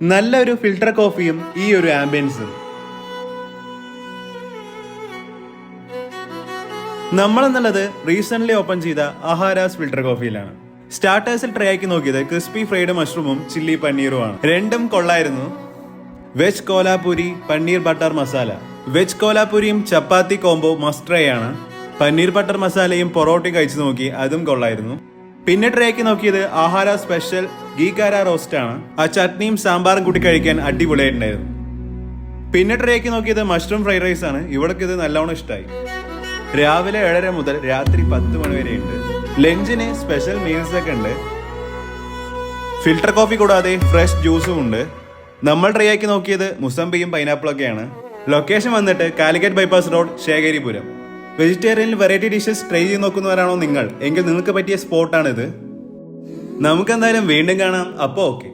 നല്ലൊരു ഫിൽട്ടർ കോഫിയും ഈ ഒരു ആംബിയൻസും. നമ്മളെന്നുള്ളത് റീസെന്റ് ഓപ്പൺ ചെയ്ത ആഹാരാസ് ഫിൽട്ടർ കോഫിയിലാണ്. സ്റ്റാർട്ടേഴ്സിൽ ട്രൈ ആക്കി നോക്കിയത് ക്രിസ്പി ഫ്രൈഡ് മഷ്റൂമും ചില്ലി പനീറുമാണ്. രണ്ടും കൊള്ളായിരുന്നു. Veg Kolhapuri paneer butter masala. Veg കോലാപൂരിയും ചപ്പാത്തി കോംബോ മസ്റ്റ് ട്രൈ ആണ്. പനീർ ബട്ടർ മസാലയും പൊറോട്ടയും കഴിച്ചു നോക്കി, അതും കൊള്ളായിരുന്നു. പിന്നെ ട്രൈ ആക്കി നോക്കിയത് ആഹാര സ്പെഷ്യൽ ഗീകാര റോസ്റ്റ് ആണ്. ആ ചട്നിയും സാമ്പാറും കൂട്ടി കഴിക്കാൻ അടിപൊളിയായിട്ടുണ്ടായിരുന്നു. പിന്നെ ട്രൈ ആക്കി നോക്കിയത് മഷ്റൂം ഫ്രൈഡ് റൈസ് ആണ്. ഇവിടേക്ക് ഇത് നല്ലോണം ഇഷ്ടമായി. രാവിലെ 7:30 മുതൽ രാത്രി 10 മണി വരെ ഉണ്ട്. ലഞ്ചിന് സ്പെഷ്യൽ മീൽസ് ഒക്കെ ഉണ്ട്. ഫിൽട്ടർ കോഫി കൂടാതെ ഫ്രഷ് ജ്യൂസും ഉണ്ട്. നമ്മൾ ട്രൈ ആക്കി നോക്കിയത് മുസംബിയും പൈനാപ്പിളൊക്കെയാണ്. ലൊക്കേഷൻ വന്നിട്ട് കാലിക്കറ്റ് ബൈപ്പാസ് റോഡ്, ശേഖരിപുരം. വെജിറ്റേറിയനിൽ വെറൈറ്റി ഡിഷസ് ട്രൈ ചെയ്ത് നോക്കുന്നവരാണോ നിങ്ങൾ എങ്കിൽ നിങ്ങൾക്ക് പറ്റിയ സ്പോട്ടാണിത്. നമുക്കെന്തായാലും വീണ്ടും കാണാം. അപ്പോൾ ഓക്കെ.